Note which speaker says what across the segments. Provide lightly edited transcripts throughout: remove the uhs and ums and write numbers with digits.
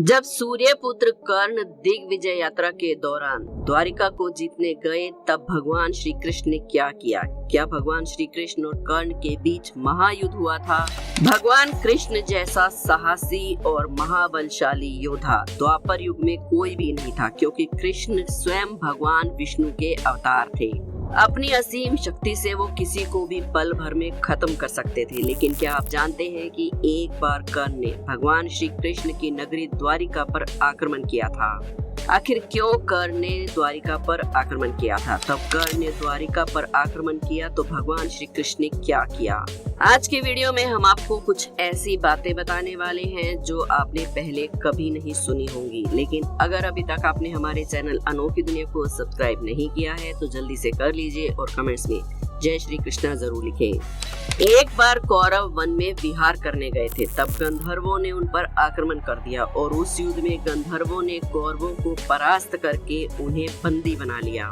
Speaker 1: जब सूर्यपुत्र कर्ण दिग्विजय यात्रा के दौरान द्वारिका को जीतने गए, तब भगवान श्री कृष्ण ने क्या किया? क्या भगवान श्री कृष्ण और कर्ण के बीच महायुद्ध हुआ था? भगवान कृष्ण जैसा साहसी और महाबलशाली योद्धा द्वापर युग में कोई भी नहीं था, क्योंकि कृष्ण स्वयं भगवान विष्णु के अवतार थे। अपनी असीम शक्ति से वो किसी को भी पल भर में खत्म कर सकते थे। लेकिन क्या आप जानते हैं कि एक बार कर्ण ने भगवान श्री कृष्ण की नगरी द्वारिका पर आक्रमण किया था? आखिर क्यों कर्ण ने द्वारिका पर आक्रमण किया था? तब कर्ण ने द्वारिका पर आक्रमण किया तो भगवान श्री कृष्ण ने क्या किया? आज के वीडियो में हम आपको कुछ ऐसी बातें बताने वाले हैं जो आपने पहले कभी नहीं सुनी होंगी। लेकिन अगर अभी तक आपने हमारे चैनल अनोखी दुनिया को सब्सक्राइब नहीं किया है तो जल्दी से कर लीजिए और कमेंट्स में जय श्री कृष्णा जरूर लिखें। एक बार कौरव वन में विहार करने गए थे, तब गंधर्वों ने उन पर आक्रमण कर दिया और उस युद्ध में गंधर्वों ने कौरवों को परास्त करके उन्हें बंदी बना लिया।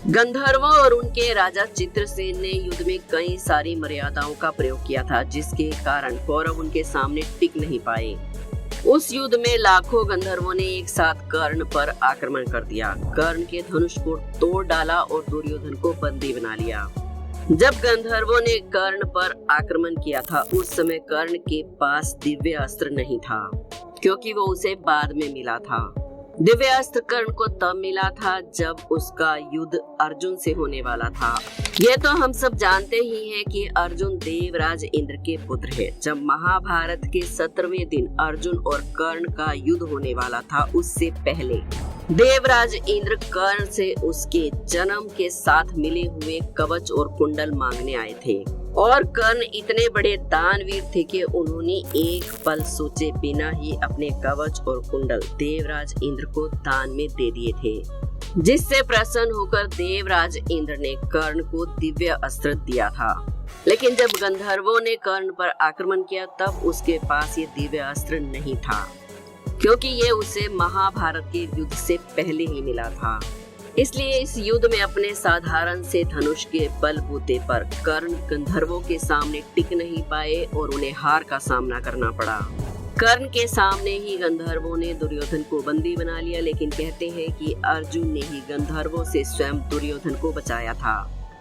Speaker 1: गंधर्वों और उनके राजा चित्रसेन ने युद्ध में कई सारी मर्यादाओं का प्रयोग किया था, जिसके कारण कौरव उनके सामने टिक नहीं पाए। उस युद्ध में लाखों गंधर्वों ने एक साथ कर्ण पर आक्रमण कर दिया। कर्ण के धनुष को तोड़ डाला और दुर्योधन को बंदी बना लिया। जब गंधर्वों ने कर्ण पर आक्रमण किया था, उस समय कर्ण के पास दिव्य अस्त्र नहीं था, क्योंकि वो उसे बाद में मिला था। दिव्य अस्त्र कर्ण को तब मिला था जब उसका युद्ध अर्जुन से होने वाला था। यह तो हम सब जानते ही हैं कि अर्जुन देवराज इंद्र के पुत्र है। जब महाभारत के 17वें दिन अर्जुन और कर्ण का युद्ध होने वाला था, उससे पहले देवराज इंद्र कर्ण से उसके जन्म के साथ मिले हुए कवच और कुंडल मांगने आए थे। और कर्ण इतने बड़े दानवीर थे कि उन्होंने एक पल सोचे बिना ही अपने कवच और कुंडल देवराज इंद्र को दान में दे दिए थे, जिससे प्रसन्न होकर देवराज इंद्र ने कर्ण को दिव्य अस्त्र दिया था। लेकिन जब गंधर्वों ने कर्ण पर आक्रमण किया, तब उसके पास ये दिव्य अस्त्र नहीं था, क्योंकि ये उसे महाभारत के युद्ध से पहले ही मिला था। इसलिए इस युद्ध में अपने साधारण से धनुष के बलबूते पर कर्ण गंधर्वों के सामने टिक नहीं पाए और उन्हें हार का सामना करना पड़ा। कर्ण के सामने ही गंधर्वों ने दुर्योधन को बंदी बना लिया, लेकिन कहते हैं कि अर्जुन ने ही गंधर्वों से स्वयं दुर्योधन को बचाया था।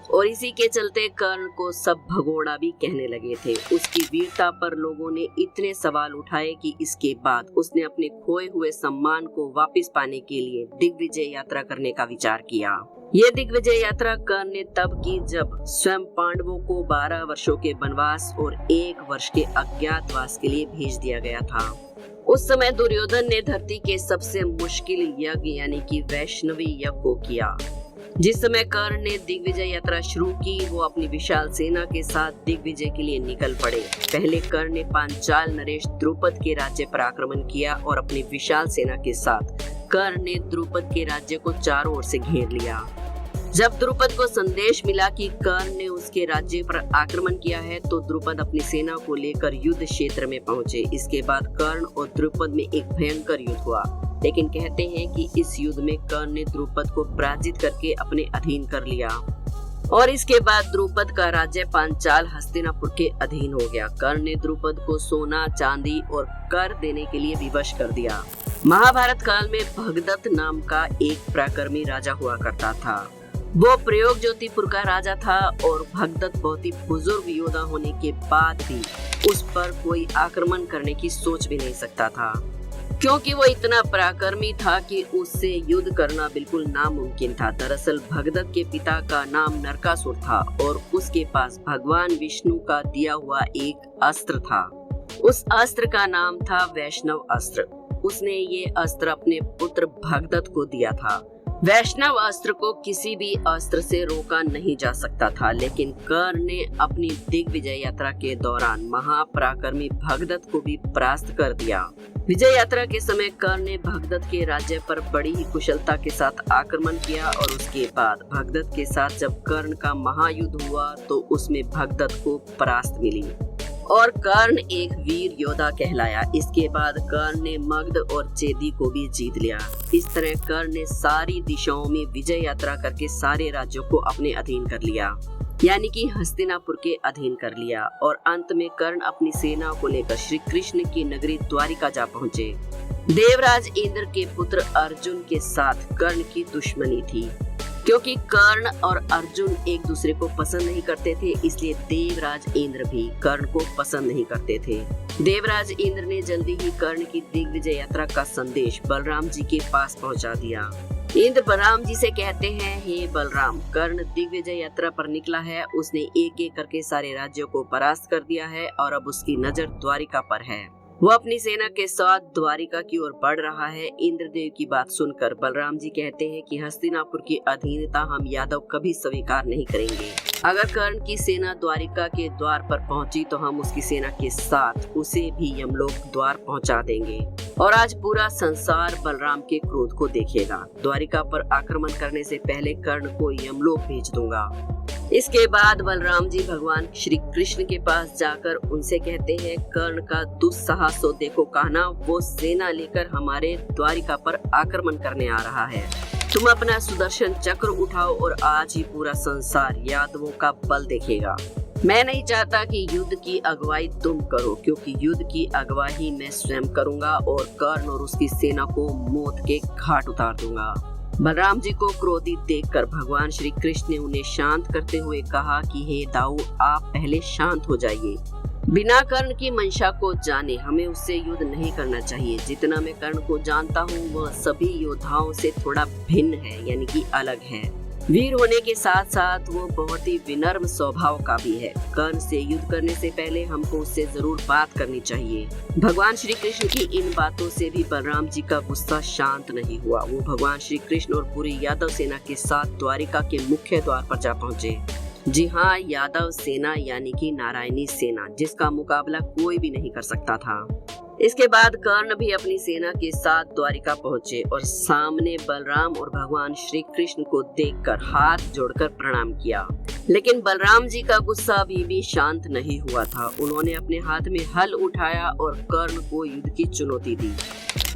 Speaker 1: और इसी के चलते कर्ण को सब भगोड़ा भी कहने लगे थे। उसकी वीरता पर लोगों ने इतने सवाल उठाए कि इसके बाद उसने अपने खोए हुए सम्मान को वापस पाने के लिए दिग्विजय यात्रा करने का विचार किया। ये दिग्विजय यात्रा कर्ण ने तब की जब स्वयं पांडवों को 12 वर्षों के वनवास और 1 वर्ष के अज्ञातवास के लिए भेज दिया गया था। उस समय दुर्योधन ने धरती के सबसे मुश्किल यज्ञ यानी कि वैष्णवी यज्ञ को किया। जिस समय कर्ण ने दिग्विजय यात्रा शुरू की, वो अपनी विशाल सेना के साथ दिग्विजय के लिए निकल पड़े। पहले कर्ण ने पांचाल नरेश द्रुपद के राज्य पर आक्रमण किया और अपनी विशाल सेना के साथ कर्ण ने द्रुपद के राज्य को चारों ओर से घेर लिया। जब द्रुपद को संदेश मिला कि कर्ण ने उसके राज्य पर आक्रमण किया है, तो द्रुपद अपनी सेना को लेकर युद्ध क्षेत्र में पहुंचे। इसके बाद कर्ण और द्रुपद में एक भयंकर युद्ध हुआ, लेकिन कहते हैं कि इस युद्ध में कर्ण ने द्रुपद को पराजित करके अपने अधीन कर लिया और इसके बाद द्रुपद का राज्य पांचाल हस्तिनापुर के अधीन हो गया। कर्ण ने द्रुपद को सोना, चांदी और कर देने के लिए विवश कर दिया। महाभारत काल में भगदत्त नाम का एक पराक्रमी राजा हुआ करता था। वो प्रयोग ज्योतिपुर का राजा था और भगदत्त बहुत ही बुजुर्ग योद्धा होने के बाद भी उस पर कोई आक्रमण करने की सोच भी नहीं सकता था, क्योंकि वो इतना पराक्रमी था कि उससे युद्ध करना बिल्कुल नामुमकिन था। दरअसल भगदत्त के पिता का नाम नरकासुर था और उसके पास भगवान विष्णु का दिया हुआ एक अस्त्र था। उस अस्त्र का नाम था वैष्णव अस्त्र। उसने ये अस्त्र अपने पुत्र भगदत्त को दिया था। वैष्णव अस्त्र को किसी भी अस्त्र से रोका नहीं जा सकता था, लेकिन कर्ण ने अपनी दिग्विजय यात्रा के दौरान महापराक्रमी भगदत्त को भी परास्त कर दिया। विजय यात्रा के समय कर्ण ने भगदत्त के राज्य पर बड़ी ही कुशलता के साथ आक्रमण किया और उसके बाद भगदत्त के साथ जब कर्ण का महायुद्ध हुआ तो उसमें भगदत्त को परास्त मिली और कर्ण एक वीर योद्धा कहलाया। इसके बाद कर्ण ने मगध और चेदी को भी जीत लिया। इस तरह कर्ण ने सारी दिशाओं में विजय यात्रा करके सारे राज्यों को अपने अधीन कर लिया। यानी कि हस्तिनापुर के अधीन कर लिया और अंत में कर्ण अपनी सेना को लेकर श्री कृष्ण की नगरी द्वारिका जा पहुंचे। देवराज इंद्र के पुत्र अर्जुन के साथ कर्ण की दुश्मनी थी। क्योंकि कर्ण और अर्जुन एक दूसरे को पसंद नहीं करते थे, इसलिए देवराज इंद्र भी कर्ण को पसंद नहीं करते थे। देवराज इंद्र ने जल्दी ही कर्ण की दिग्विजय यात्रा का संदेश बलराम जी के पास पहुंचा दिया। इंद्र बलराम जी से कहते हैं, हे बलराम, कर्ण दिग्विजय यात्रा पर निकला है। उसने एक एक करके सारे राज्यों को परास्त कर दिया है और अब उसकी नजर द्वारिका पर है। वो अपनी सेना के साथ द्वारिका की ओर बढ़ रहा है। इंद्रदेव की बात सुनकर बलराम जी कहते हैं कि हस्तिनापुर की अधीनता हम यादव कभी स्वीकार नहीं करेंगे। अगर कर्ण की सेना द्वारिका के द्वार पर पहुंची तो हम उसकी सेना के साथ उसे भी यमलोक द्वार पहुंचा देंगे और आज पूरा संसार बलराम के क्रोध को देखेगा। द्वारिका पर आक्रमण करने से पहले कर्ण को यमलोक भेज दूंगा। इसके बाद बलराम जी भगवान श्री कृष्ण के पास जाकर उनसे कहते हैं, कर्ण का दुस्साहस तो देखो कान्हा, वो सेना लेकर हमारे द्वारिका पर आक्रमण करने आ रहा है। तुम अपना सुदर्शन चक्र उठाओ और आज ही पूरा संसार यादवों का बल देखेगा। मैं नहीं चाहता कि युद्ध की अगुवाई तुम करो, क्योंकि युद्ध की अगुवाई मैं स्वयं करूंगा और कर्ण और उसकी सेना को मौत के घाट उतार दूंगा। बलराम जी को क्रोधित देखकर भगवान श्री कृष्ण ने उन्हें शांत करते हुए कहा कि हे दाऊ, आप पहले शांत हो जाइए। बिना कर्ण की मंशा को जाने हमें उससे युद्ध नहीं करना चाहिए। जितना मैं कर्ण को जानता हूँ वह सभी योद्धाओं से थोड़ा भिन्न है, यानी कि अलग है। वीर होने के साथ साथ वो बहुत ही विनम्र स्वभाव का भी है। कर्ण से युद्ध करने से पहले हमको उससे जरूर बात करनी चाहिए। भगवान श्री कृष्ण की इन बातों से भी बलराम जी का गुस्सा शांत नहीं हुआ। वो भगवान श्री कृष्ण और पूरी यादव सेना के साथ द्वारिका के मुख्य द्वार पर जा पहुंचे। जी हाँ, यादव सेना यानी कि नारायणी सेना, जिसका मुकाबला कोई भी नहीं कर सकता था। इसके बाद कर्ण भी अपनी सेना के साथ द्वारिका पहुंचे और सामने बलराम और भगवान श्री कृष्ण को देखकर हाथ जोड़कर प्रणाम किया। लेकिन बलराम जी का गुस्सा अभी भी शांत नहीं हुआ था। उन्होंने अपने हाथ में हल उठाया और कर्ण को युद्ध की चुनौती दी।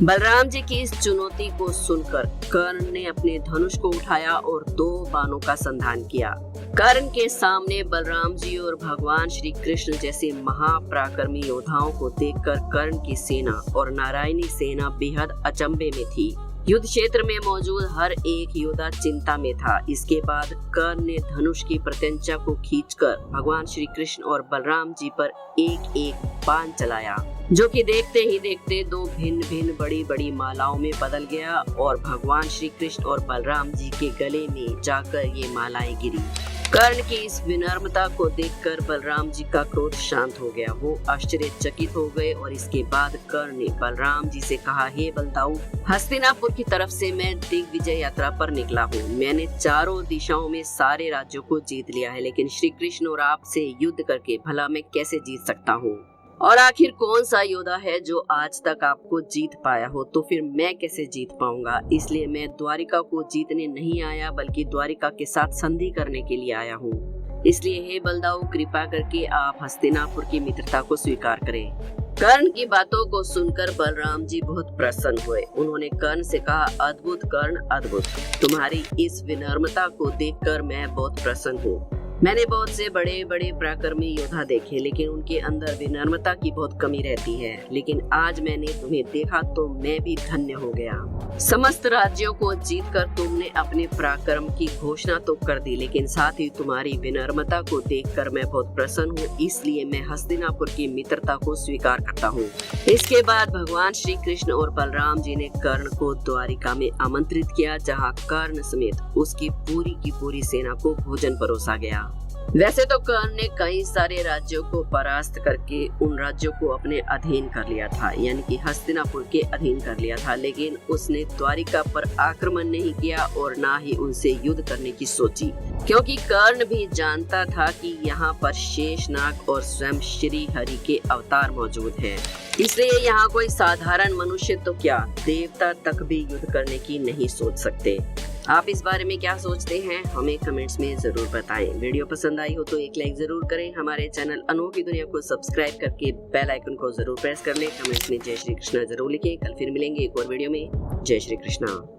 Speaker 1: बलराम जी की इस चुनौती को सुनकर कर्ण ने अपने धनुष को उठाया और 2 बाणों का संधान किया। कर्ण के सामने बलराम जी और भगवान श्री कृष्ण जैसे महापराक्रमी योद्धाओं को देखकर कर्ण की सेना और नारायणी सेना बेहद अचंभे में थी। युद्ध क्षेत्र में मौजूद हर एक योद्धा चिंता में था। इसके बाद कर्ण ने धनुष की प्रत्यंचा को खींचकर भगवान श्री कृष्ण और बलराम जी पर एक एक बाण चलाया, जो कि देखते ही देखते 2 भिन्न भिन्न बड़ी बड़ी मालाओं में बदल गया और भगवान श्री कृष्ण और बलराम जी के गले में जाकर ये मालाएं गिरी। कर्ण की इस विनम्रता को देखकर बलराम जी का क्रोध शांत हो गया। वो आश्चर्यचकित हो गए और इसके बाद कर्ण ने बलराम जी से कहा, हे बलदाऊ, हस्तिनापुर की तरफ से मैं दिग्विजय यात्रा पर निकला हूँ। मैंने चारों दिशाओं में सारे राज्यों को जीत लिया है, लेकिन श्री कृष्ण और आपसे युद्ध करके भला मैं कैसे जीत सकता हूँ? और आखिर कौन सा योद्धा है जो आज तक आपको जीत पाया हो? तो फिर मैं कैसे जीत पाऊंगा? इसलिए मैं द्वारिका को जीतने नहीं आया, बल्कि द्वारिका के साथ संधि करने के लिए आया हूँ। इसलिए हे बलदाऊ, कृपा करके आप हस्तिनापुर की मित्रता को स्वीकार करें। कर्ण की बातों को सुनकर बलराम जी बहुत प्रसन्न हुए। उन्होंने कर्ण से कहा, अद्भुत कर्ण, अद्भुत। तुम्हारी इस विनम्रता को देखकर मैं बहुत प्रसन्न हूँ। मैंने बहुत से बड़े बड़े पराक्रमी योद्धा देखे, लेकिन उनके अंदर विनम्रता की बहुत कमी रहती है। लेकिन आज मैंने तुम्हें देखा तो मैं भी धन्य हो गया। समस्त राज्यों को जीतकर तुमने अपने पराक्रम की घोषणा तो कर दी, लेकिन साथ ही तुम्हारी विनम्रता को देखकर मैं बहुत प्रसन्न हूँ। इसलिए मैं हस्तिनापुर की मित्रता को स्वीकार करता हूँ। इसके बाद भगवान श्री कृष्ण और बलराम जी ने कर्ण को द्वारिका में आमंत्रित किया, जहाँ कर्ण समेत उसकी पूरी सेना को भोजन परोसा गया। वैसे तो कर्ण ने कई सारे राज्यों को परास्त करके उन राज्यों को अपने अधीन कर लिया था, यानी कि हस्तिनापुर के अधीन कर लिया था, लेकिन उसने द्वारिका पर आक्रमण नहीं किया और ना ही उनसे युद्ध करने की सोची, क्योंकि कर्ण भी जानता था कि यहाँ पर शेषनाग और स्वयं श्री हरि के अवतार मौजूद हैं। इसलिए यहाँ कोई साधारण मनुष्य तो क्या, देवता तक भी युद्ध करने की नहीं सोच सकते। आप इस बारे में क्या सोचते हैं? हमें कमेंट्स में जरूर बताएं। वीडियो पसंद आई हो तो एक लाइक जरूर करें। हमारे चैनल अनोखी दुनिया को सब्सक्राइब करके बेल आइकन को जरूर प्रेस कर लें। कमेंट्स में जय श्री कृष्णा जरूर लिखें। कल फिर मिलेंगे एक और वीडियो में। जय श्री कृष्णा।